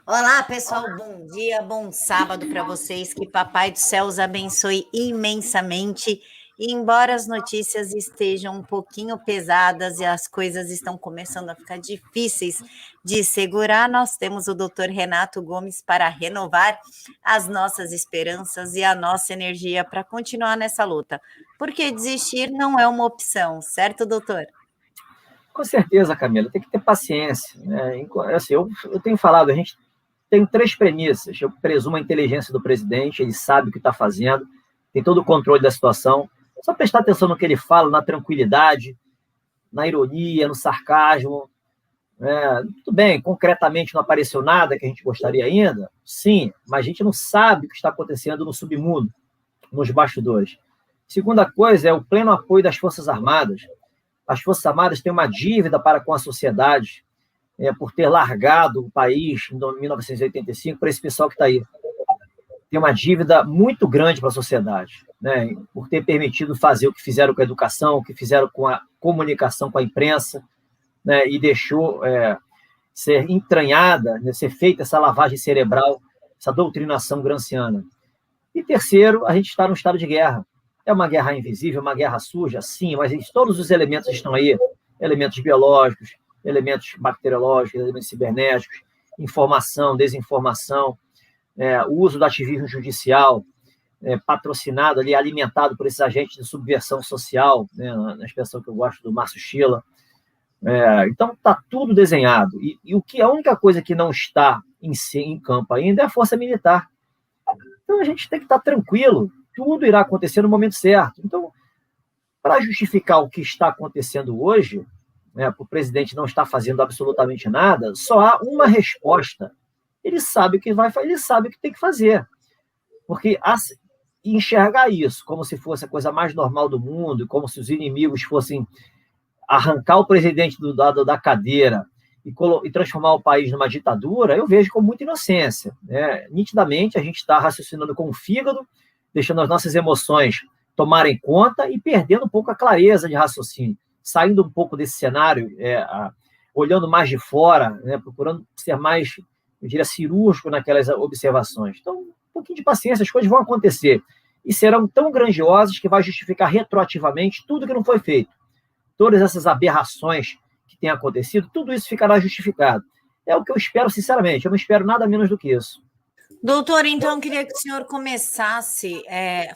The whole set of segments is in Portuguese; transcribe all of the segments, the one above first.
Olá, pessoal, bom dia, bom sábado para vocês. Que Papai do Céu os abençoe imensamente. E embora as notícias estejam um pouquinho pesadas e as coisas estão começando a ficar difíceis de segurar, nós temos o Dr. Renato Gomes para renovar as nossas esperanças e a nossa energia para continuar nessa luta. Porque desistir não é uma opção, certo, doutor? Com certeza, Camila, tem que ter paciência, né? Assim, eu tenho falado, a gente tem três premissas. Eu presumo a inteligência do presidente, ele sabe o que está fazendo, tem todo o controle da situação. É só prestar atenção no que ele fala, na tranquilidade, na ironia, no sarcasmo. Tudo bem, concretamente não apareceu nada que a gente gostaria ainda, sim, mas a gente não sabe o que está acontecendo no submundo, nos bastidores. Segunda coisa é o pleno apoio das Forças Armadas. As Forças Armadas têm uma dívida para com a sociedade, por ter largado o país em 1985 para esse pessoal que está aí. Tem uma dívida muito grande para a sociedade, né? Por ter permitido fazer o que fizeram com a educação, o que fizeram com a comunicação com a imprensa, né? E deixou ser entranhada, né? Ser feita essa lavagem cerebral, essa doutrinação gramsciana. E terceiro, a gente está num estado de guerra. É uma guerra invisível, uma guerra suja, sim, mas todos os elementos estão aí, elementos biológicos, elementos bacteriológicos, elementos cibernéticos, informação, desinformação, o uso do ativismo judicial, patrocinado ali, alimentado por esses agentes de subversão social, né, na expressão que eu gosto do Márcio Schiller. Então, está tudo desenhado. A única coisa que não está em campo ainda é a força militar. Então, a gente tem que estar tranquilo, tudo irá acontecer no momento certo. Então, para justificar o que está acontecendo hoje, né, o presidente não está fazendo absolutamente nada, só há uma resposta. Ele sabe o que vai fazer, ele sabe o que tem que fazer. Porque enxergar isso como se fosse a coisa mais normal do mundo, como se os inimigos fossem arrancar o presidente do lado da cadeira e transformar o país numa ditadura, eu vejo com muita inocência. Né? Nitidamente, a gente está raciocinando com o fígado, deixando as nossas emoções tomarem conta e perdendo um pouco a clareza de raciocínio, saindo um pouco desse cenário, olhando mais de fora, né? Procurando ser mais, eu diria, cirúrgico naquelas observações. Então, um pouquinho de paciência, as coisas vão acontecer e serão tão grandiosas que vai justificar retroativamente tudo que não foi feito. Todas essas aberrações que têm acontecido, tudo isso ficará justificado. É o que eu espero, sinceramente. Eu não espero nada menos do que isso. Doutor, então eu queria que o senhor começasse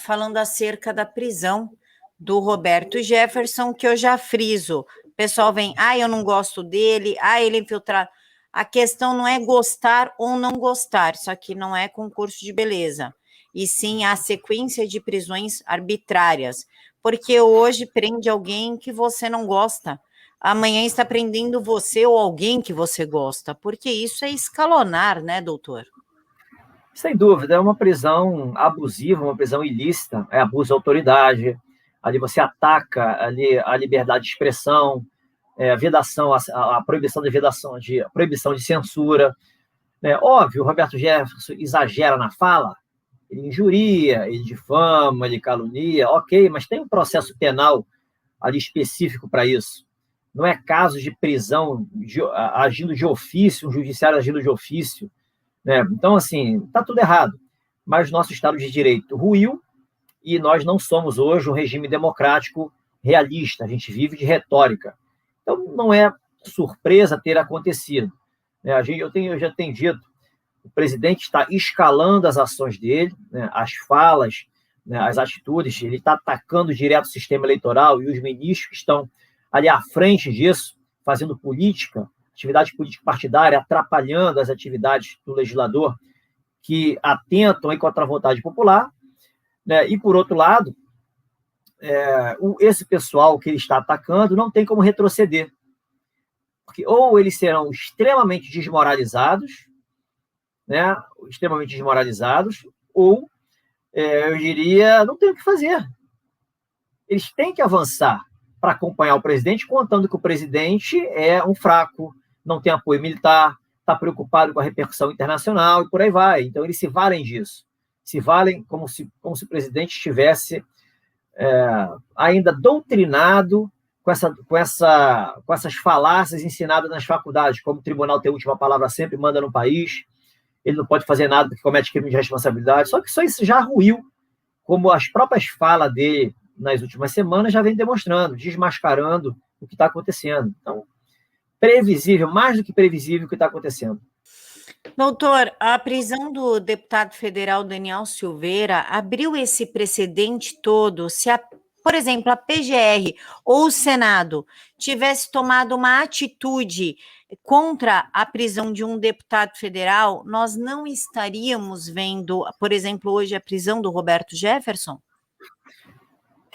falando acerca da prisão do Roberto Jefferson, que eu já friso. O pessoal vem, eu não gosto dele, ele é infiltrado. A questão não é gostar ou não gostar, isso aqui não é concurso de beleza, e sim a sequência de prisões arbitrárias, porque hoje prende alguém que você não gosta, amanhã está prendendo você ou alguém que você gosta, porque isso é escalonar, né, doutor? Sem dúvida, é uma prisão abusiva, uma prisão ilícita, é abuso de autoridade, ali você ataca ali a liberdade de expressão, a vedação, a proibição de vedação, a proibição de censura. Óbvio, o Roberto Jefferson exagera na fala, ele injuria, ele difama, ele calunia, ok, mas tem um processo penal ali específico para isso. Não é caso de prisão agindo de ofício, um judiciário agindo de ofício. Né? Então, assim, está tudo errado. Mas nosso Estado de Direito ruiu e nós não somos hoje um regime democrático realista. A gente vive de retórica. Então, não é surpresa ter acontecido. Eu já tenho dito, o presidente está escalando as ações dele, né, as falas, né, as atitudes, ele está atacando direto o sistema eleitoral e os ministros que estão ali à frente disso, fazendo política, atividade política partidária, atrapalhando as atividades do legislador que atentam aí contra a vontade popular, né? E, por outro lado, esse pessoal que ele está atacando não tem como retroceder, porque ou eles serão extremamente desmoralizados, né? Extremamente desmoralizados, ou, eu diria, não tem o que fazer. Eles têm que avançar para acompanhar o presidente, contando que o presidente é um fraco, não tem apoio militar, está preocupado com a repercussão internacional e por aí vai. Então, eles se valem disso. Se valem como se o presidente estivesse ainda doutrinado com essas falácias ensinadas nas faculdades, como o tribunal tem a última palavra sempre, manda no país, ele não pode fazer nada porque comete crime de responsabilidade. Só que isso já ruiu, como as próprias falas dele nas últimas semanas já vem demonstrando, desmascarando o que está acontecendo. Então, previsível, mais do que previsível o que está acontecendo. Doutor, a prisão do deputado federal Daniel Silveira abriu esse precedente todo se, por exemplo, a PGR ou o Senado tivesse tomado uma atitude contra a prisão de um deputado federal, nós não estaríamos vendo, por exemplo, hoje a prisão do Roberto Jefferson?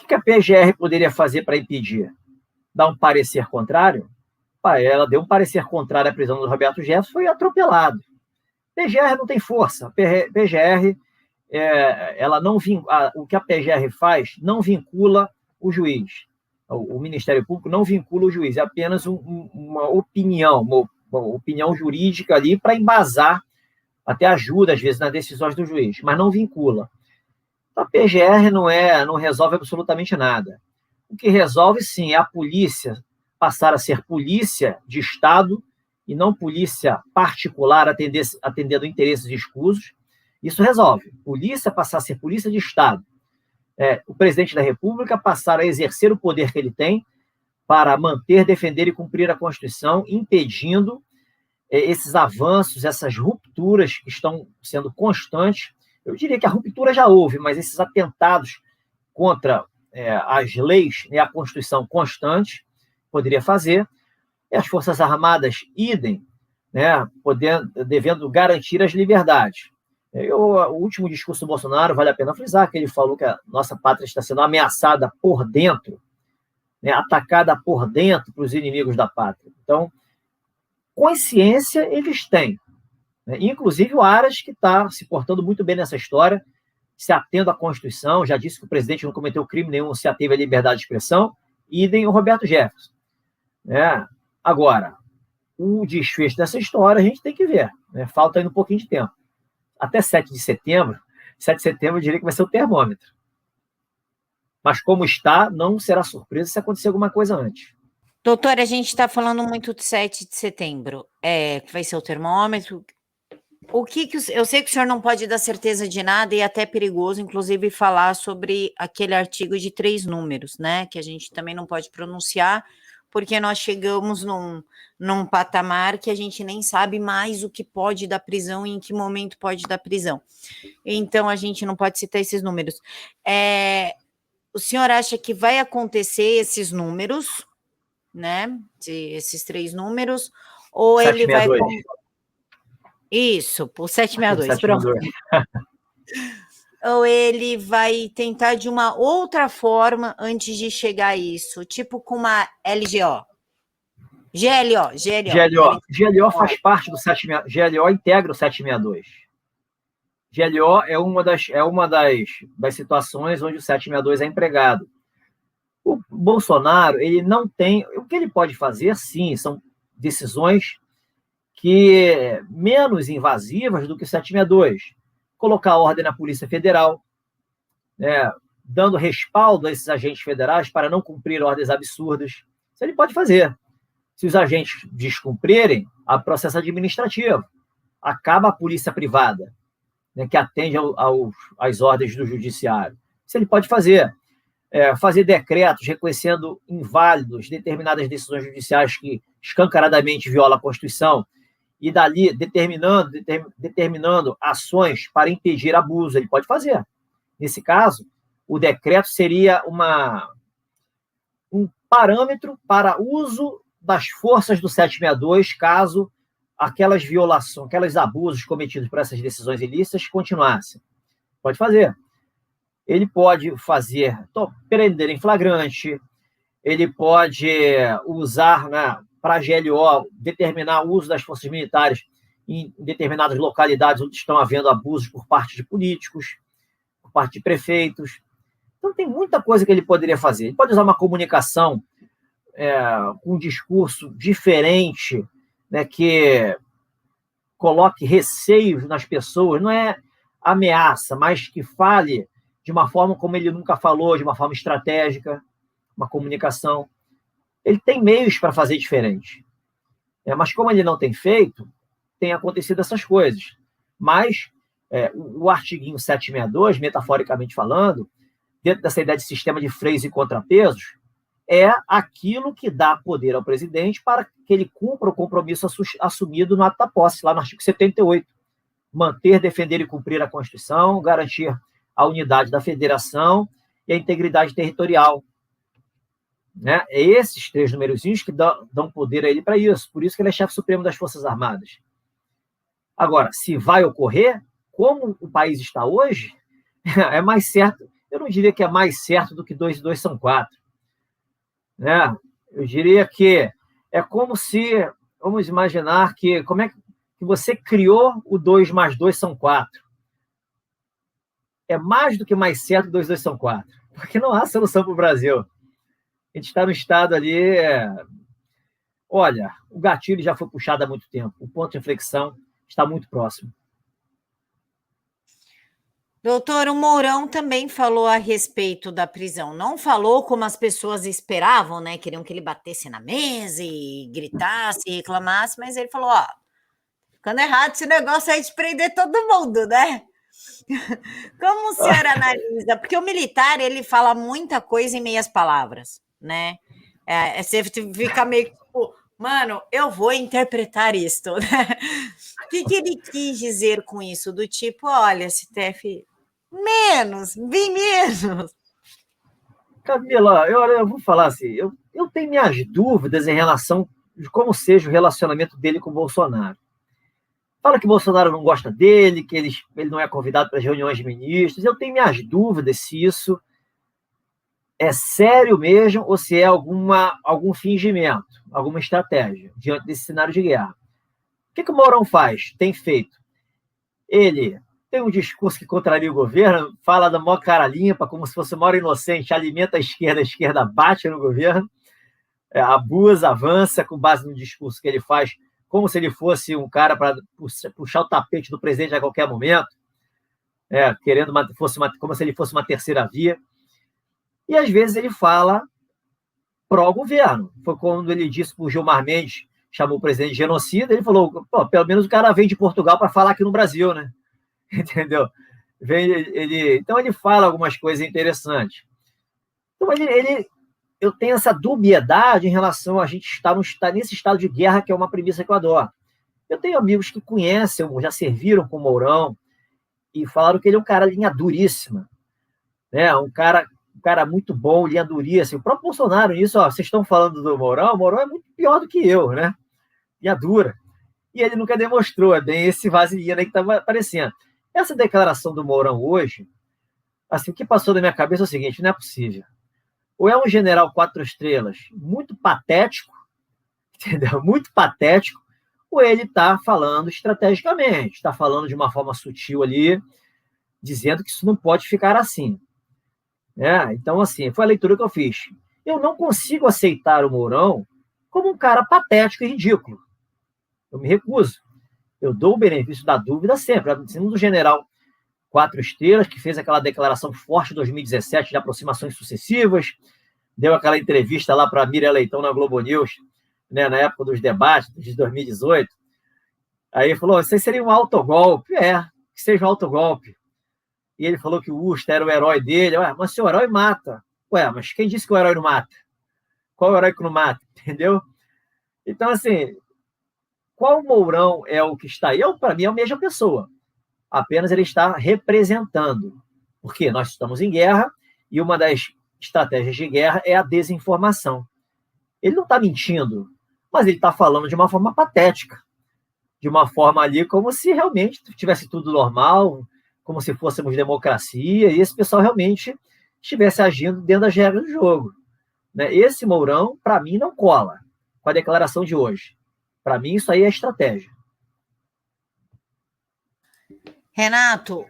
O que a PGR poderia fazer para impedir? Dar um parecer contrário? Ela deu um parecer contrário à prisão do Roberto Jefferson, foi atropelado. PGR não tem força. PGR, ela não o que a PGR faz não vincula o juiz. O Ministério Público não vincula o juiz, é apenas uma opinião, uma opinião jurídica ali para embasar, até ajuda às vezes nas decisões do juiz, mas não vincula. Então, a PGR não resolve absolutamente nada. O que resolve, sim, é a polícia passar a ser polícia de Estado e não polícia particular atendendo interesses escusos. Isso resolve. Polícia passar a ser polícia de Estado. O presidente da República passar a exercer o poder que ele tem para manter, defender e cumprir a Constituição, impedindo esses avanços, essas rupturas que estão sendo constantes. Eu diria que a ruptura já houve, mas esses atentados contra as leis e a Constituição constantes poderia fazer. E as Forças Armadas, idem, né, devendo garantir as liberdades. O último discurso do Bolsonaro, vale a pena frisar, que ele falou que a nossa pátria está sendo ameaçada por dentro, né, atacada por dentro pelos inimigos da pátria. Então, consciência eles têm. Né? Inclusive o Aras, que está se portando muito bem nessa história, se atendo à Constituição, já disse que o presidente não cometeu crime nenhum, se ateve à liberdade de expressão, idem o Roberto Jefferson. Agora, o desfecho dessa história a gente tem que ver. Né? Falta ainda um pouquinho de tempo. Até 7 de setembro eu diria que vai ser o termômetro. Mas como está, não será surpresa se acontecer alguma coisa antes. Doutor, a gente está falando muito de 7 de setembro. Que vai ser o termômetro. Eu sei que o senhor não pode dar certeza de nada e é até perigoso, inclusive, falar sobre aquele artigo de 3 números, né? Que a gente também não pode pronunciar, porque nós chegamos num patamar que a gente nem sabe mais o que pode dar prisão e em que momento pode dar prisão. Então, a gente não pode citar esses números. O senhor acha que vai acontecer esses números, né? Esses 3 números, ou 762. ele vai... Isso, por 762, pronto. Ou ele vai tentar de uma outra forma antes de chegar a isso, tipo com uma LGO. GLO faz parte do 762. GLO integra o 762. GLO é uma das situações onde o 762 é empregado. O Bolsonaro, ele não tem... O que ele pode fazer, sim, são decisões que menos invasivas do que o 762. Colocar ordem na Polícia Federal, né, dando respaldo a esses agentes federais para não cumprir ordens absurdas. Isso ele pode fazer. Se os agentes descumprirem, há processo administrativo. Acaba a polícia privada, né, que atende às ordens do judiciário. Isso ele pode fazer. Fazer decretos reconhecendo inválidos determinadas decisões judiciais que escancaradamente violam a Constituição, e dali determinando ações para impedir abuso, ele pode fazer. Nesse caso, o decreto seria um parâmetro para uso das forças do 762, caso aquelas violações, aqueles abusos cometidos por essas decisões ilícitas continuassem. Pode fazer. Ele pode prender em flagrante, ele pode usar, né, para a GLO, determinar o uso das forças militares em determinadas localidades onde estão havendo abusos por parte de políticos, por parte de prefeitos. Então, tem muita coisa que ele poderia fazer. Ele pode usar uma comunicação com um discurso diferente, né, que coloque receios nas pessoas, não é ameaça, mas que fale de uma forma como ele nunca falou, de uma forma estratégica, uma comunicação. Ele tem meios para fazer diferente. Mas como ele não tem feito, tem acontecido essas coisas. Mas o artiguinho 762, metaforicamente falando, dentro dessa ideia de sistema de freios e contrapesos, é aquilo que dá poder ao presidente para que ele cumpra o compromisso assumido no ato da posse, lá no artigo 78. Manter, defender e cumprir a Constituição, garantir a unidade da federação e a integridade territorial. Né? É esses 3 numerozinhos que dão poder a ele para isso. Por isso que ele é chefe supremo das Forças Armadas. Agora, se vai ocorrer, como o país está hoje, é mais certo. Eu não diria que é mais certo do que 2 e 2 são 4. Né? Eu diria que é como se, vamos imaginar que, como é que você criou o 2 mais 2 são 4. É mais do que mais certo que 2 e 2 são 4, porque não há solução para o Brasil. A gente está no estado ali... Olha, o gatilho já foi puxado há muito tempo, o ponto de inflexão está muito próximo. Doutor, o Mourão também falou a respeito da prisão. Não falou como as pessoas esperavam, né? Queriam que ele batesse na mesa e gritasse, e reclamasse, mas ele falou, ficando errado esse negócio aí de prender todo mundo, né? Como o senhor analisa? Porque o militar, ele fala muita coisa em meias palavras, né? Você fica meio tipo, mano, eu vou interpretar isto, né? O que ele quis dizer com isso? Do tipo, olha, STF, bem menos. Camila, eu vou falar assim, eu tenho minhas dúvidas em relação de como seja o relacionamento dele com o Bolsonaro. Fala que o Bolsonaro não gosta dele, que ele não é convidado para as reuniões de ministros. Eu tenho minhas dúvidas se isso é sério mesmo ou se é algum fingimento, alguma estratégia diante desse cenário de guerra. O que o Mourão faz? Tem feito. Ele tem um discurso que contraria o governo, fala da maior cara limpa, como se fosse o maior inocente, alimenta a esquerda bate no governo, abusa, avança com base no discurso que ele faz, como se ele fosse um cara para puxar o tapete do presidente a qualquer momento, como se ele fosse uma terceira via. E, às vezes, ele fala pró-governo. Foi quando ele disse para o Gilmar Mendes, chamou o presidente de genocida, ele falou, pelo menos o cara vem de Portugal para falar aqui no Brasil, né? Entendeu? Então, ele fala algumas coisas interessantes. Então, eu tenho essa dubiedade em relação a gente estar nesse estado de guerra, que é uma premissa que eu adoro. Eu tenho amigos que conhecem, já serviram com o Mourão, e falaram que ele é um cara linha duríssima, né? Um cara muito bom, linha duríssima. O próprio Bolsonaro, isso, vocês estão falando do Mourão, o Mourão é muito pior do que eu, né? Linha dura. E ele nunca demonstrou, é bem esse vaselina aí que estava aparecendo. Essa declaração do Mourão hoje, assim, o que passou na minha cabeça é o seguinte, não é possível. Ou é um general 4 estrelas muito patético, entendeu? Muito patético, ou ele está falando estrategicamente, está falando de uma forma sutil ali, dizendo que isso não pode ficar assim. Então, assim, foi a leitura que eu fiz. Eu não consigo aceitar o Mourão como um cara patético e ridículo. Eu me recuso. Eu dou o benefício da dúvida sempre. Sendo do general 4 estrelas, que fez aquela declaração forte em 2017 de aproximações sucessivas, deu aquela entrevista lá para a Miriam Leitão na Globo News, né, na época dos debates de 2018. Aí ele falou, isso seria um autogolpe. Que seja um autogolpe. E ele falou que o Usta era o herói dele. Mas seu herói mata. Mas quem disse que o herói não mata? Qual é o herói que não mata? Entendeu? Então, assim, qual Mourão é o que está aí? Para mim, é a mesma pessoa. Apenas ele está representando. Porque nós estamos em guerra e uma das estratégias de guerra é a desinformação. Ele não está mentindo, mas ele está falando de uma forma patética. De uma forma ali como se realmente tivesse tudo normal, como se fôssemos democracia, e esse pessoal realmente estivesse agindo dentro das regras do jogo. Esse Mourão, para mim, não cola com a declaração de hoje. Para mim, isso aí é estratégia. Renato,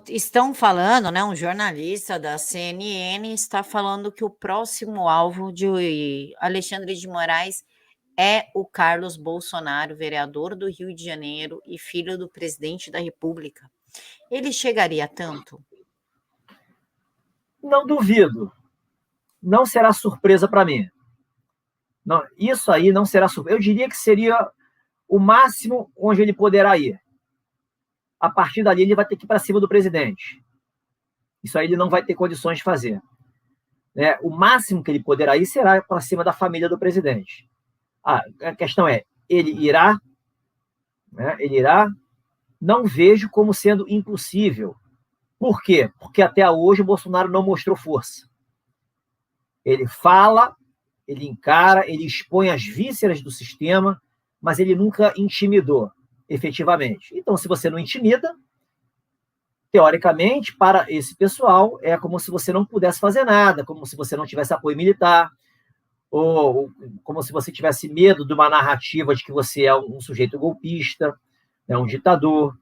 estão falando, né? Um jornalista da CNN está falando que o próximo alvo de Alexandre de Moraes é o Carlos Bolsonaro, vereador do Rio de Janeiro e filho do presidente da República. Ele chegaria a tanto? Não duvido. Não será surpresa para mim. Não, isso aí não será surpresa. Eu diria que seria o máximo onde ele poderá ir. a partir dali ele vai ter que ir para cima do presidente. Isso aí ele não vai ter condições de fazer. O máximo que ele poderá ir será para cima da família do presidente. A questão é, ele irá? Ele irá? Não vejo como sendo impossível. Por quê? Porque até hoje o Bolsonaro não mostrou força. Ele fala, ele encara, ele expõe as vísceras do sistema, mas ele nunca intimidou, efetivamente. Então, se você não intimida, teoricamente, para esse pessoal, é como se você não pudesse fazer nada, como se você não tivesse apoio militar, ou como se você tivesse medo de uma narrativa de que você é um sujeito golpista, um ditador.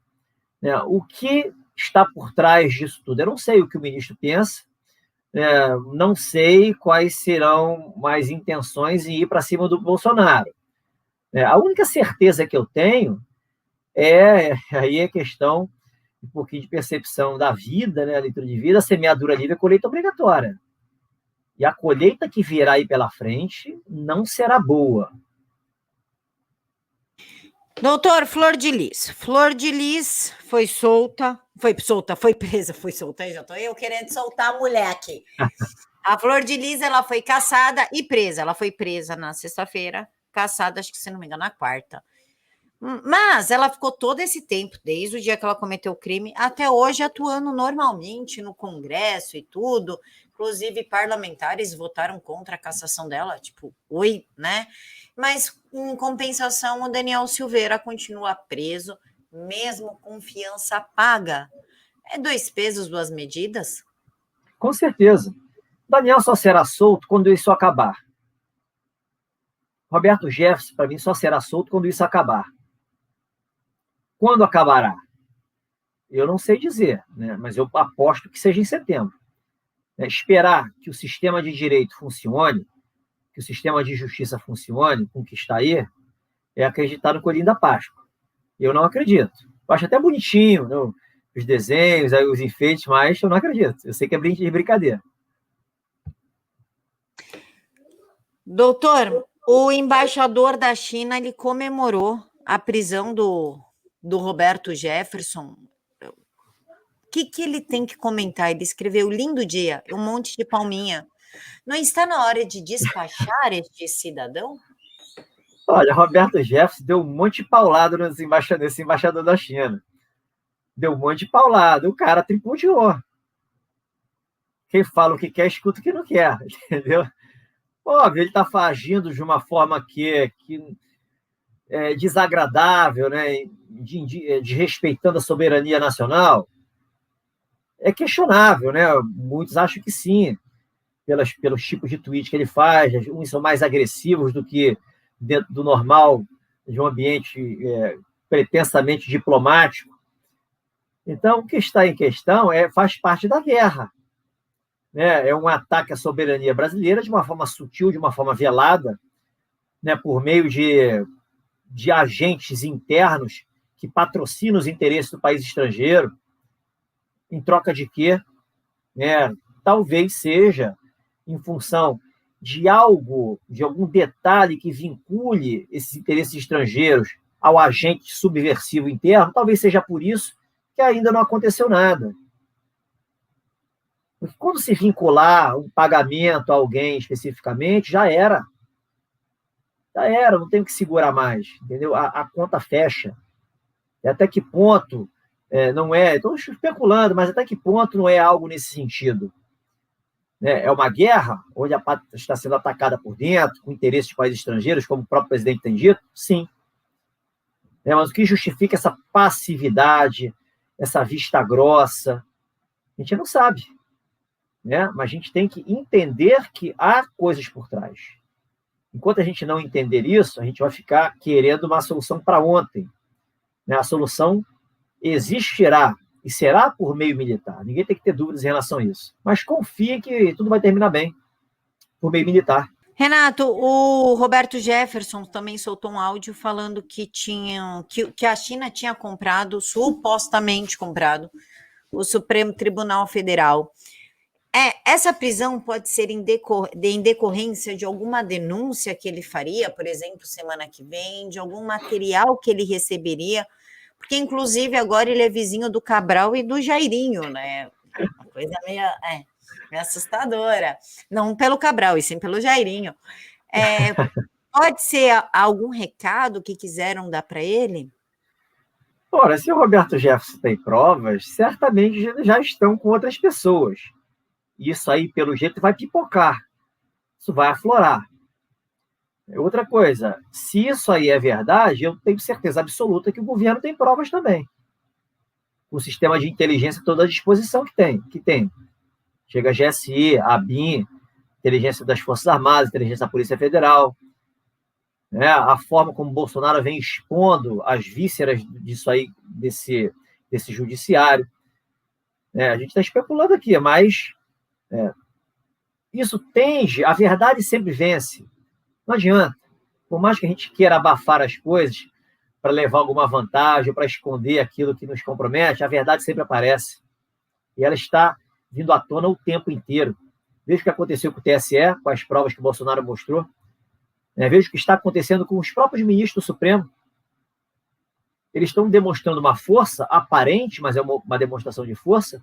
O que está por trás disso tudo? Eu não sei o que o ministro pensa, não sei quais serão as intenções em ir para cima do Bolsonaro. A única certeza que eu tenho aí a questão um pouquinho de percepção da vida, a leitura de vida, a semeadura livre, a colheita obrigatória. E a colheita que virá aí pela frente não será boa. Doutor, Flor de Lis. Flor de Lis foi presa, já estou eu querendo soltar a mulher aqui. A Flor de Lis, ela foi caçada e presa. Ela foi presa na sexta-feira, caçada, acho que se não me engano, na quarta. Mas ela ficou todo esse tempo, desde o dia que ela cometeu o crime, até hoje atuando normalmente no Congresso e tudo. Inclusive, parlamentares votaram contra a cassação dela, tipo, né? Mas, em compensação, o Daniel Silveira continua preso, mesmo com fiança paga. É 2 pesos, 2 medidas? Com certeza. Daniel só será solto quando isso acabar. Roberto Jefferson, para mim, só será solto quando isso acabar. Quando acabará? Eu não sei dizer, mas eu aposto que seja em setembro. Esperar que o sistema de direito funcione, que o sistema de justiça funcione, com o que está aí, é acreditar no Coelhinho da Páscoa. Eu não acredito. Eu acho até bonitinho, os desenhos, os enfeites, mas eu não acredito. Eu sei que é brincadeira. Doutor, o embaixador da China, ele comemorou a prisão do Roberto Jefferson. O que ele tem que comentar? Ele escreveu lindo dia, um monte de palminha. Não está na hora de despachar este cidadão? Olha, Roberto Jefferson deu um monte de paulado nesse embaixador da China. Deu um monte de paulado. O cara tripudiou. Quem fala o que quer, escuta o que não quer, entendeu? Óbvio, ele está agindo de uma forma que é desagradável, desrespeitando a soberania nacional. É questionável, Muitos acham que sim, pelos tipos de tweets que ele faz, uns são mais agressivos do que dentro do normal, de um ambiente pretensamente diplomático. Então, o que está em questão faz parte da guerra. É um ataque à soberania brasileira de uma forma sutil, de uma forma velada, por meio de agentes internos que patrocinam os interesses do país estrangeiro, em troca de quê? Talvez seja em função de algum detalhe que vincule esses interesses estrangeiros ao agente subversivo interno, talvez seja por isso que ainda não aconteceu nada. Porque quando se vincular um pagamento a alguém especificamente, já era. Já era, não tem o que segurar mais, entendeu? A conta fecha. Até que ponto não é... Estou especulando, mas até que ponto não é algo nesse sentido? É uma guerra onde a pátria está sendo atacada por dentro, com interesses de países estrangeiros, como o próprio presidente tem dito? Sim. Mas o que justifica essa passividade, essa vista grossa? A gente não sabe. Mas a gente tem que entender que há coisas por trás. Enquanto a gente não entender isso, a gente vai ficar querendo uma solução para ontem. A solução existirá e será por meio militar. Ninguém tem que ter dúvidas em relação a isso. Mas confie que tudo vai terminar bem por meio militar. Renato, o Roberto Jefferson também soltou um áudio falando que a China tinha supostamente comprado, o Supremo Tribunal Federal. Essa prisão pode ser em decorrência de alguma denúncia que ele faria, por exemplo, semana que vem, de algum material que ele receberia, porque inclusive agora ele é vizinho do Cabral e do Jairinho, né? Uma coisa meio assustadora. Não pelo Cabral, e sim pelo Jairinho. Pode ser algum recado que quiseram dar para ele? Ora, se o Roberto Jefferson tem provas, certamente já estão com outras pessoas. Isso aí, pelo jeito, vai pipocar. Isso vai aflorar. Outra coisa, se isso aí é verdade, eu tenho certeza absoluta que o governo tem provas também. O sistema de inteligência toda à disposição que tem. Chega a GSI, a ABIN, inteligência das Forças Armadas, inteligência da Polícia Federal, né? A forma como Bolsonaro vem expondo as vísceras disso aí, desse judiciário. A gente está especulando aqui, mas isso tende, a verdade sempre vence. Não adianta. Por mais que a gente queira abafar as coisas para levar alguma vantagem, para esconder aquilo que nos compromete, a verdade sempre aparece. E ela está vindo à tona o tempo inteiro. Veja o que aconteceu com o TSE, com as provas que o Bolsonaro mostrou. Veja o que está acontecendo com os próprios ministros do Supremo. Eles estão demonstrando uma força aparente, mas é uma demonstração de força,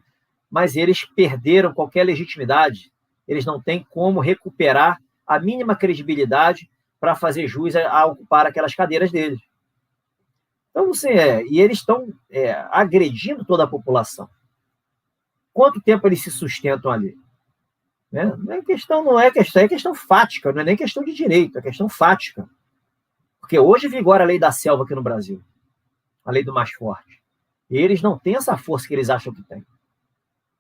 mas eles perderam qualquer legitimidade. Eles não têm como recuperar a mínima credibilidade para fazer jus a ocupar aquelas cadeiras deles. Então, e eles estão agredindo toda a população. Quanto tempo eles se sustentam ali? É questão fática, não é nem questão de direito, é questão fática. Porque hoje vigora a lei da selva aqui no Brasil, a lei do mais forte. E eles não têm essa força que eles acham que têm.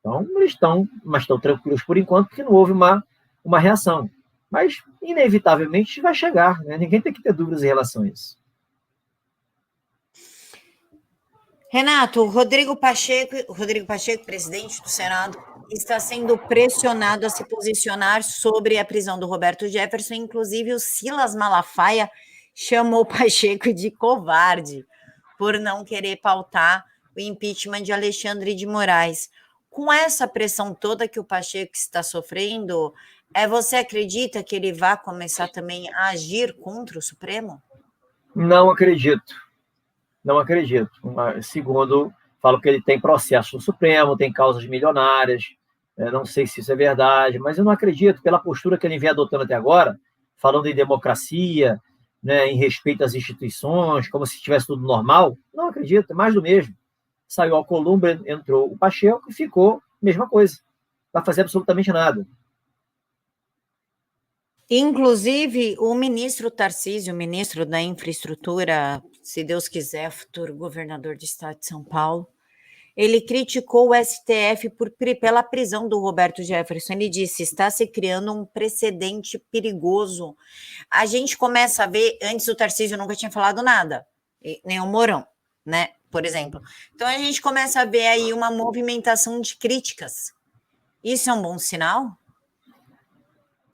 Então, eles estão tranquilos por enquanto, porque não houve uma reação. Mas, inevitavelmente, vai chegar. Ninguém tem que ter dúvidas em relação a isso. Renato, Rodrigo Pacheco, presidente do Senado, está sendo pressionado a se posicionar sobre a prisão do Roberto Jefferson. Inclusive, o Silas Malafaia chamou Pacheco de covarde por não querer pautar o impeachment de Alexandre de Moraes. Com essa pressão toda que o Pacheco está sofrendo, você acredita que ele vai começar também a agir contra o Supremo? Não acredito. Não acredito. Segundo, falo que ele tem processo no Supremo, tem causas milionárias, não sei se isso é verdade, mas eu não acredito, pela postura que ele vem adotando até agora, falando em democracia, em respeito às instituições, como se estivesse tudo normal. Não acredito, é mais do mesmo. Saiu a Alcolumbre, entrou o Pacheco e ficou a mesma coisa. Não vai fazer absolutamente nada. Inclusive, o ministro Tarcísio, ministro da Infraestrutura, se Deus quiser, futuro governador do estado de São Paulo, ele criticou o STF pela prisão do Roberto Jefferson. Ele disse: está se criando um precedente perigoso. A gente começa a ver, antes o Tarcísio nunca tinha falado nada, nem o Mourão, né? Por exemplo. Então a gente começa a ver aí uma movimentação de críticas. Isso é um bom sinal?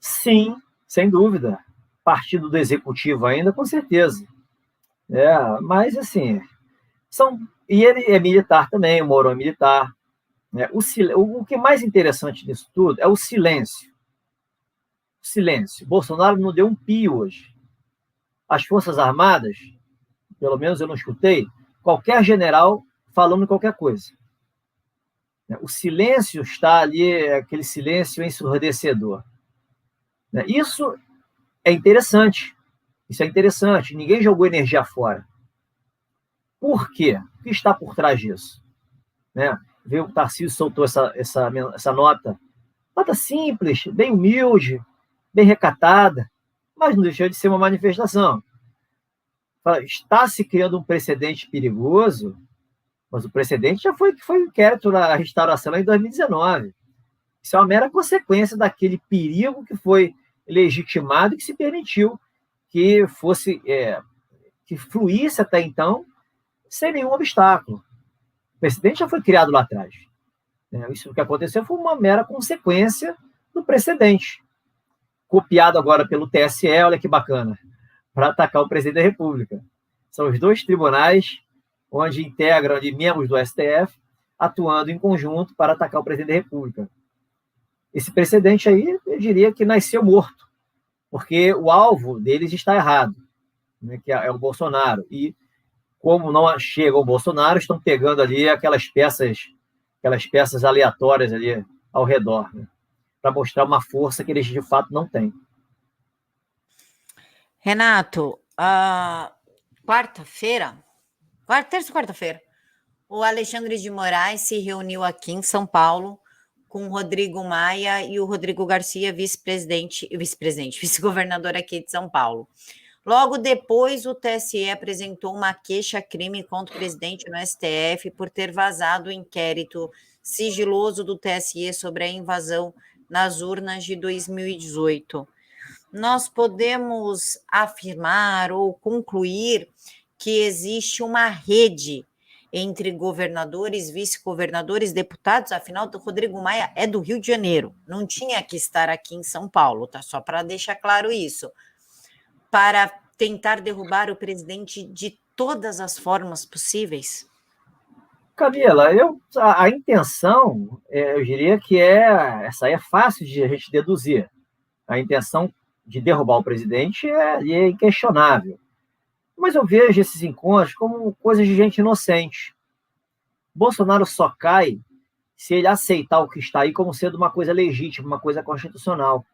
Sim, sem dúvida. Partido do Executivo ainda, com certeza. Mas, assim, e ele é militar também, o Mourão é militar. O que é mais interessante nisso tudo é o silêncio. O silêncio. Bolsonaro não deu um pio hoje. As Forças Armadas, pelo menos eu não escutei, qualquer general falando qualquer coisa. O silêncio está ali, aquele silêncio ensurdecedor. Isso é interessante. Isso é interessante. Ninguém jogou energia fora. Por quê? O que está por trás disso? Veio o Tarcísio, soltou essa nota. Nota simples, bem humilde, bem recatada, mas não deixou de ser uma manifestação. Está se criando um precedente perigoso, mas o precedente já foi o inquérito na restauração lá em 2019. Isso é uma mera consequência daquele perigo que foi legitimado e que se permitiu que que fluísse até então sem nenhum obstáculo. O precedente já foi criado lá atrás. Isso que aconteceu foi uma mera consequência do precedente, copiado agora pelo TSE, olha que bacana, para atacar o presidente da República. São os dois tribunais onde integram ali membros do STF atuando em conjunto para atacar o presidente da República. Esse precedente aí, eu diria que nasceu morto, porque o alvo deles está errado, que é o Bolsonaro. E como não chega o Bolsonaro, estão pegando ali aquelas peças aleatórias ali ao redor, né? Para mostrar uma força que eles de fato não têm. Renato, terça ou quarta-feira, o Alexandre de Moraes se reuniu aqui em São Paulo com o Rodrigo Maia e o Rodrigo Garcia, vice-governador aqui de São Paulo. Logo depois, o TSE apresentou uma queixa-crime contra o presidente no STF por ter vazado o inquérito sigiloso do TSE sobre a invasão nas urnas de 2018. Nós podemos afirmar ou concluir que existe uma rede entre governadores, vice-governadores, deputados, afinal, o Rodrigo Maia é do Rio de Janeiro, não tinha que estar aqui em São Paulo, tá? Só para deixar claro isso. Para tentar derrubar o presidente de todas as formas possíveis? Camila, a intenção, eu diria que essa aí é fácil de a gente deduzir. A intenção de derrubar o presidente é inquestionável. Mas eu vejo esses encontros como coisas de gente inocente. Bolsonaro só cai se ele aceitar o que está aí como sendo uma coisa legítima, uma coisa constitucional.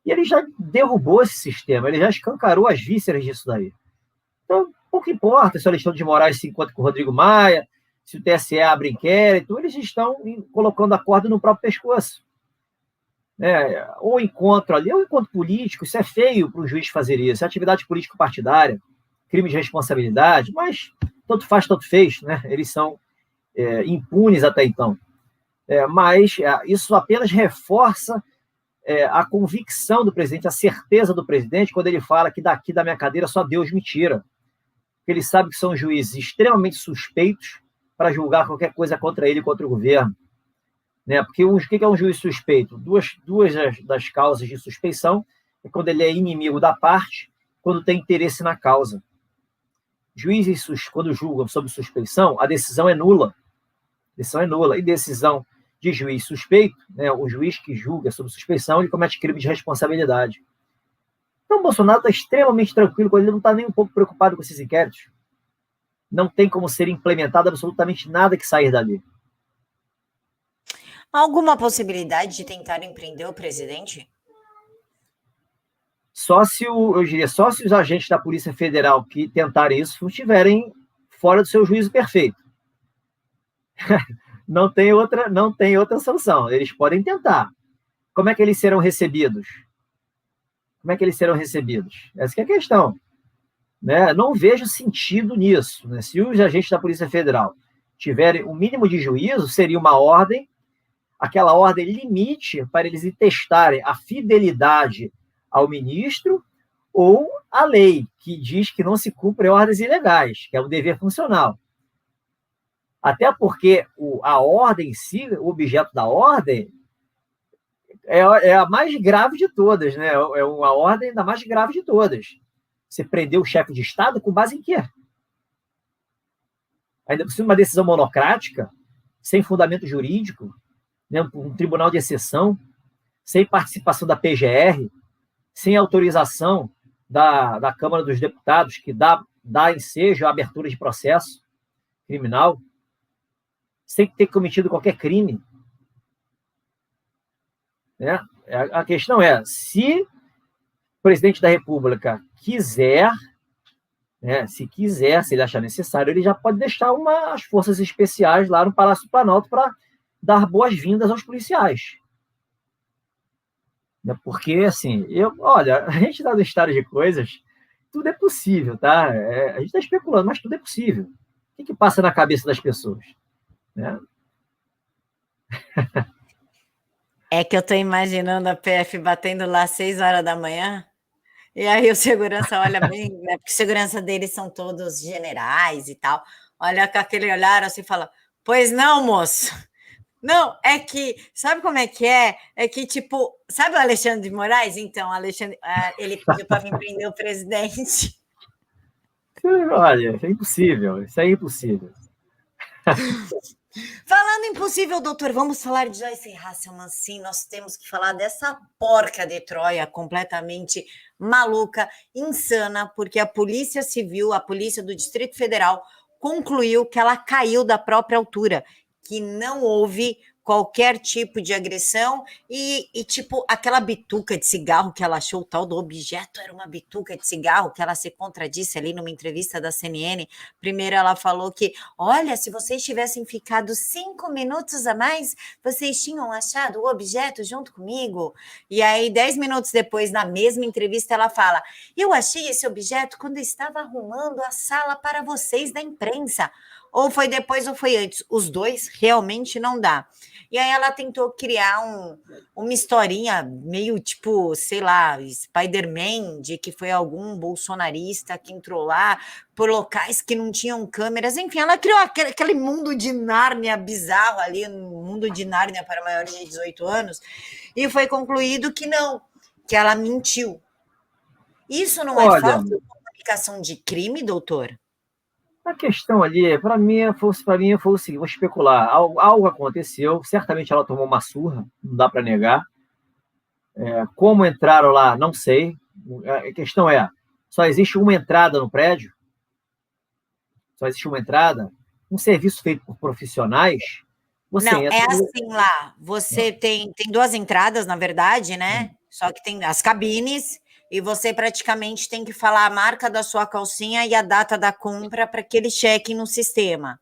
E ele já derrubou esse sistema, ele já escancarou as vísceras disso daí. Então, pouco importa se o Alexandre de Moraes se encontra com o Rodrigo Maia, se o TSE abre inquérito, eles estão colocando a corda no próprio pescoço. Ou encontro ali, ou encontro político, isso é feio para o juiz fazer isso, é atividade político-partidária, crime de responsabilidade, mas tanto faz, tanto fez, né? Eles são impunes até então. Mas isso apenas reforça a convicção do presidente, a certeza do presidente, quando ele fala que daqui da minha cadeira só Deus me tira. Ele sabe que são juízes extremamente suspeitos para julgar qualquer coisa contra ele e contra o governo. Né? Porque o que é um juiz suspeito? Duas das causas de suspeição é quando ele é inimigo da parte, quando tem interesse na causa. Juízes, quando julgam sob suspeição, a decisão é nula. E decisão de juiz suspeito, né, o juiz que julga sob suspeição, ele comete crime de responsabilidade. Então, o Bolsonaro está extremamente tranquilo, ele não está nem um pouco preocupado com esses inquéritos. Não tem como ser implementado absolutamente nada que sair dali. Alguma possibilidade de tentar empreender o presidente? Só se os agentes da Polícia Federal que tentarem isso estiverem fora do seu juízo perfeito. Não tem outra solução. Eles podem tentar. Como é que eles serão recebidos? Essa é a questão. Né? Não vejo sentido nisso. Né? Se os agentes da Polícia Federal tiverem o mínimo de juízo, seria uma ordem, aquela ordem limite para eles testarem a fidelidade ao ministro ou a lei, que diz que não se cumprem ordens ilegais, que é um dever funcional. Até porque a ordem em si, o objeto da ordem, é a mais grave de todas, né? É uma ordem da mais grave de todas. Você prendeu o chefe de Estado com base em quê? Ainda por cima, uma decisão monocrática, sem fundamento jurídico, né? Um tribunal de exceção, sem participação da PGR, sem autorização da Câmara dos Deputados, que dá ensejo à abertura de processo criminal, sem ter cometido qualquer crime. Né? A questão é, se o presidente da República quiser, né, se ele achar necessário, ele já pode deixar as forças especiais lá no Palácio do Planalto para dar boas-vindas aos policiais. Porque, assim, olha, a gente está no estado de coisas, tudo é possível, tá? A gente está especulando, mas tudo é possível. O que passa na cabeça das pessoas? Né? É que eu estou imaginando a PF batendo lá às 6 horas da manhã, e aí o segurança olha bem, né? Porque segurança deles são todos generais e tal, olha com aquele olhar assim e fala, pois não, moço? Não, é que, sabe como é que é? É que, tipo, sabe o Alexandre de Moraes? Então, ele pediu para vir prender o presidente. Olha, é impossível, isso é impossível. Falando em possível, doutor, vamos falar de Joyce Hasselman, sim, nós temos que falar dessa porca de Troia completamente maluca, insana, porque a Polícia Civil, a Polícia do Distrito Federal, concluiu que ela caiu da própria altura, que não houve qualquer tipo de agressão tipo, aquela bituca de cigarro que ela achou, o tal do objeto era uma bituca de cigarro, que ela se contradisse ali numa entrevista da CNN. Primeiro ela falou que, olha, se vocês tivessem ficado 5 minutos a mais, vocês tinham achado o objeto junto comigo. E aí, 10 minutos depois, na mesma entrevista, ela fala, eu achei esse objeto quando eu estava arrumando a sala para vocês da imprensa. Ou foi depois ou foi antes. Os dois realmente não dá. E aí ela tentou criar uma historinha meio tipo, sei lá, Spider-Man, de que foi algum bolsonarista que entrou lá por locais que não tinham câmeras. Enfim, ela criou aquele mundo de Nárnia bizarro ali, um mundo de Nárnia para maiores de 18 anos, e foi concluído que não, que ela mentiu. Isso não é falta de comunicação de crime, doutor? A questão ali, para mim, foi o seguinte, vou especular. Algo aconteceu, certamente ela tomou uma surra, não dá para negar. Como entraram lá, não sei. A questão é, só existe uma entrada no prédio? Só existe uma entrada? Um serviço feito por profissionais? Você não, entra é assim lá. Você tem 2 entradas, na verdade, né? Só que tem as cabines e você praticamente tem que falar a marca da sua calcinha e a data da compra para que eles chequem no sistema.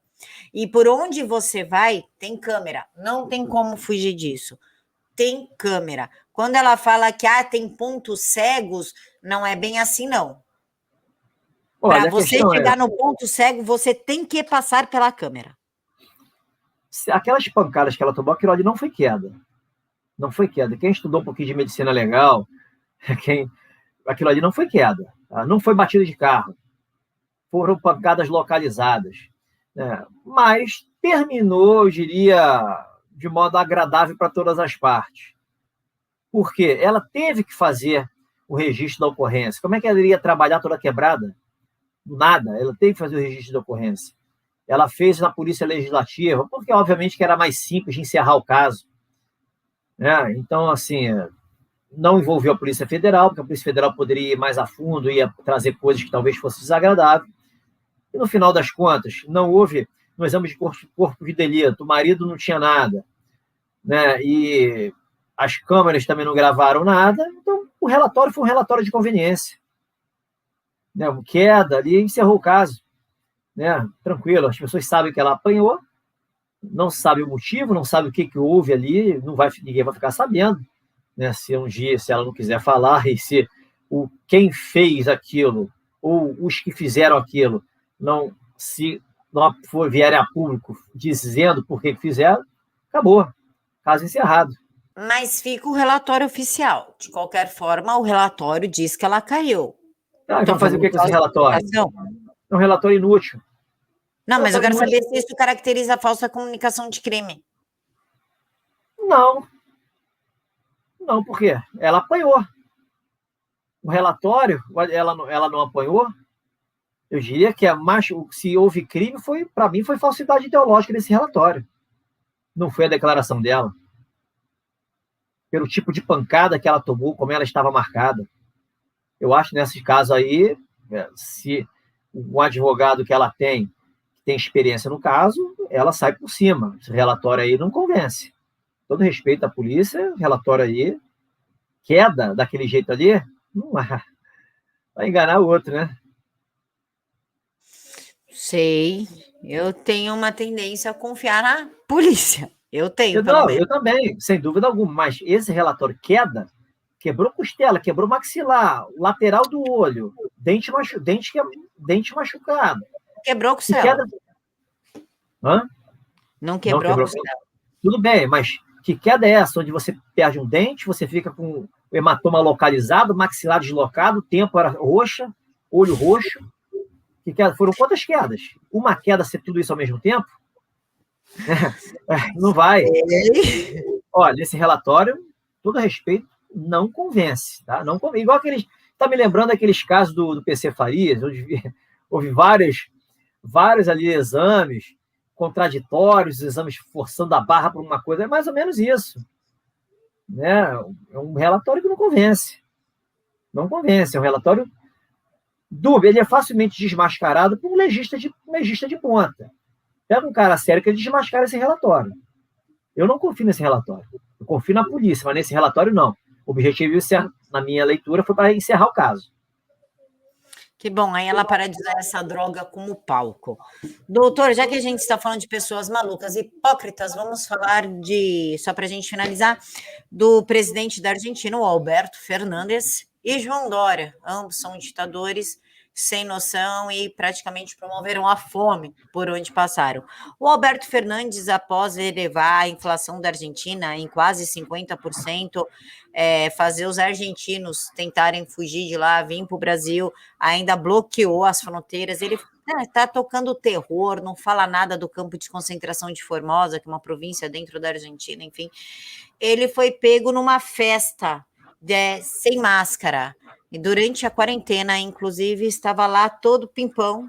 E por onde você vai, tem câmera. Não tem como fugir disso. Tem câmera. Quando ela fala que tem pontos cegos, não é bem assim, não. Para você chegar no ponto cego, você tem que passar pela câmera. Aquelas pancadas que ela tomou, aquilo ali não foi queda. Não foi queda. Quem estudou um pouquinho de medicina legal, aquilo ali não foi queda. Não foi batida de carro. Foram pancadas localizadas. Mas terminou, eu diria, de modo agradável para todas as partes. Por quê? Ela teve que fazer o registro da ocorrência. Como é que ela iria trabalhar toda quebrada? Nada. Ela teve que fazer o registro da ocorrência. Ela fez na Polícia Legislativa, porque, obviamente, que era mais simples de encerrar o caso. Então, assim, não envolveu a Polícia Federal, porque a Polícia Federal poderia ir mais a fundo, ia trazer coisas que talvez fossem desagradáveis. E, no final das contas, não houve, no exame de corpo de delito, o marido não tinha nada, e as câmeras também não gravaram nada, então o relatório foi um relatório de conveniência. Queda ali, encerrou o caso. Tranquilo, as pessoas sabem que ela apanhou, não sabe o motivo, não sabe o que houve ali, ninguém vai ficar sabendo, se um dia, se ela não quiser falar, e se quem fez aquilo, ou os que fizeram aquilo, se não vierem a público dizendo por que fizeram, acabou, caso encerrado. Mas fica o relatório oficial. De qualquer forma, o relatório diz que ela caiu. Então fazer o que com esse relatório? É um relatório inútil. Não, mas eu quero saber se isso caracteriza a falsa comunicação de crime. Não. Não, por quê? Ela apanhou. O relatório, ela não apanhou. Eu diria que se houve crime, para mim, foi falsidade ideológica desse relatório. Não foi a declaração dela. Pelo tipo de pancada que ela tomou, como ela estava marcada. Eu acho que nesse caso aí, se o advogado que ela tem experiência no caso, ela sai por cima. Esse relatório aí não convence. Todo respeito à polícia, relatório aí, queda daquele jeito ali, não vai enganar o outro, né? Sei. Eu tenho uma tendência a confiar na polícia. Eu tenho, eu também, sem dúvida alguma. Mas esse relatório queda, quebrou costela, quebrou maxilar, lateral do olho, dente machucado. Quebrou costela. Hã? Não quebrou a costela. Tudo bem, mas que queda é essa? Onde você perde um dente, você fica com o hematoma localizado, maxilar deslocado, têmpora roxa, olho roxo. Foram quantas quedas? Uma queda ser tudo isso ao mesmo tempo? Não vai. Olha, esse relatório, todo respeito, não convence. Tá? Não convence. Igual está me lembrando aqueles casos do PC Farias, onde houve vários ali exames contraditórios, exames forçando a barra por uma coisa, é mais ou menos isso. Né? É um relatório que não convence. Não convence, é um relatório dúbio, ele é facilmente desmascarado por um legista de ponta. Pega um cara sério que ele desmascara esse relatório. Eu não confio nesse relatório. Eu confio na polícia, mas nesse relatório não. O objetivo, na minha leitura, foi para encerrar o caso. Que bom, aí ela para de usar essa droga como palco. Doutor, já que a gente está falando de pessoas malucas, hipócritas, vamos falar só para a gente finalizar, do presidente da Argentina, o Alberto Fernandes, e João Dória. Ambos são ditadores sem noção e praticamente promoveram a fome por onde passaram. O Alberto Fernandes, após elevar a inflação da Argentina em quase 50%, fazer os argentinos tentarem fugir de lá, vir para o Brasil, ainda bloqueou as fronteiras. Ele está tocando terror, não fala nada do campo de concentração de Formosa, que é uma província dentro da Argentina, enfim. Ele foi pego numa festa sem máscara. E durante a quarentena, inclusive, estava lá todo pimpão,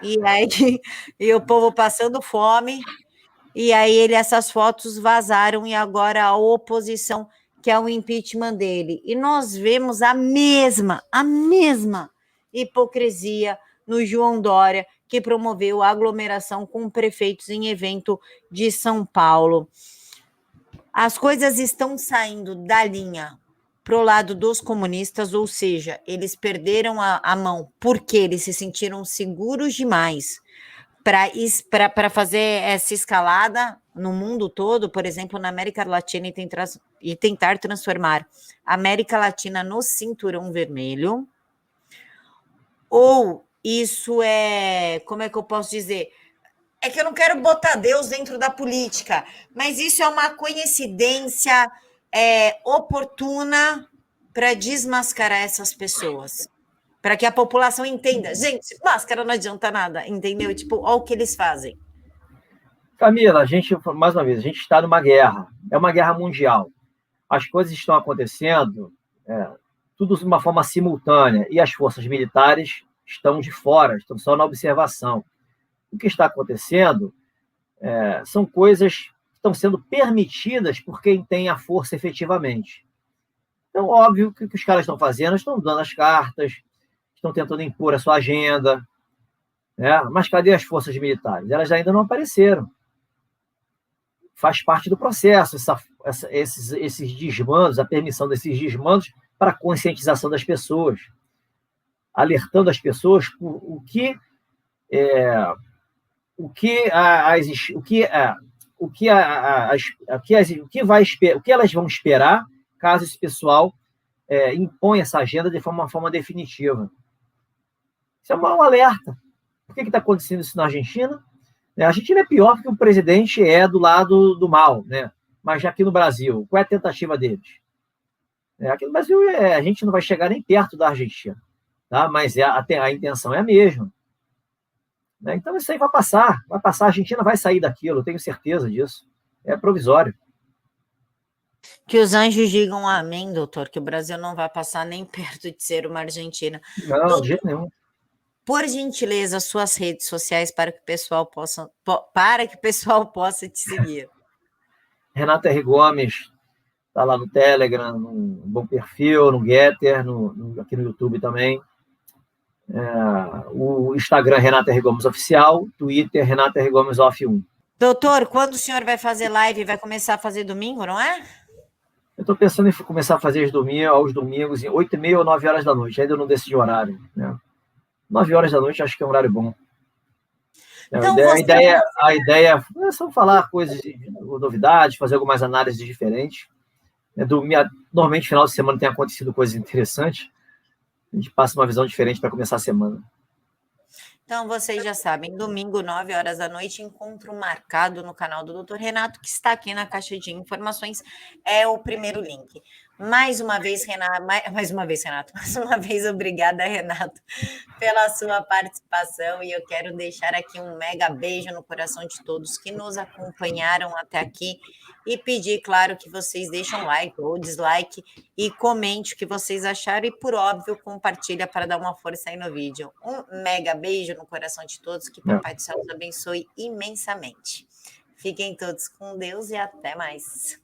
e aí e o povo passando fome, e aí essas fotos vazaram, e agora a oposição quer o impeachment dele. E nós vemos a mesma hipocrisia no João Dória, que promoveu a aglomeração com prefeitos em evento de São Paulo. As coisas estão saindo da linha pro lado dos comunistas, ou seja, eles perderam a mão porque eles se sentiram seguros demais para fazer essa escalada no mundo todo, por exemplo, na América Latina, e tentar transformar a América Latina no cinturão vermelho. Ou isso como é que eu posso dizer? É que eu não quero botar Deus dentro da política, mas isso é uma coincidência oportuna para desmascarar essas pessoas, para que a população entenda. Gente, máscara não adianta nada, entendeu? Tipo, olha o que eles fazem. Camila, mais uma vez, a gente está numa guerra, é uma guerra mundial. As coisas estão acontecendo, tudo de uma forma simultânea, e as forças militares estão de fora, estão só na observação. O que está acontecendo são coisas que estão sendo permitidas por quem tem a força efetivamente. Então, óbvio que o que os caras estão fazendo, estão dando as cartas, estão tentando impor a sua agenda, né? Mas cadê as forças militares? Elas ainda não apareceram. Faz parte do processo esses desmandos, a permissão desses desmandos para a conscientização das pessoas, alertando as pessoas por o que elas vão esperar caso esse pessoal imponha essa agenda de uma forma definitiva. Isso é um alerta. Por que está acontecendo isso na Argentina? A Argentina é pior porque o presidente é do lado do mal, né? Mas aqui no Brasil, qual é a tentativa deles? Aqui no Brasil, a gente não vai chegar nem perto da Argentina, tá? Mas a intenção é a mesma. Então, isso aí vai passar, a Argentina vai sair daquilo, eu tenho certeza disso. É provisório. Que os anjos digam amém, doutor, que o Brasil não vai passar nem perto de ser uma Argentina. Não, doutor, de jeito nenhum. Por gentileza, suas redes sociais para que o pessoal possa te seguir. Renato R. Gomes está lá no Telegram, num bom perfil, no Getter, aqui no YouTube também. O Instagram Renato R. Gomes Oficial, Twitter Renato R. Gomes Off 1. Doutor, quando o senhor vai fazer live? Vai começar a fazer domingo, não é? Eu estou pensando em começar a fazer aos domingos, em 8h30 ou 9 horas da noite. Ainda não decidi o horário. 9 horas da noite acho que é um horário bom. Então, a ideia é só falar coisas, novidades, fazer algumas análises diferentes. Normalmente, final de semana tem acontecido coisas interessantes. A gente passa uma visão diferente para começar a semana. Então, vocês já sabem, domingo, 9 horas da noite, encontro marcado no canal do Dr. Renato, que está aqui na caixa de informações, é o primeiro link. Mais uma vez, Renato, mais uma vez, obrigada, Renato, pela sua participação, e eu quero deixar aqui um mega beijo no coração de todos que nos acompanharam até aqui e pedir, claro, que vocês deixem um like ou dislike e comente o que vocês acharam e, por óbvio, compartilha para dar uma força aí no vídeo. Um mega beijo no coração de todos, que Papai do Céu os abençoe imensamente. Fiquem todos com Deus e até mais.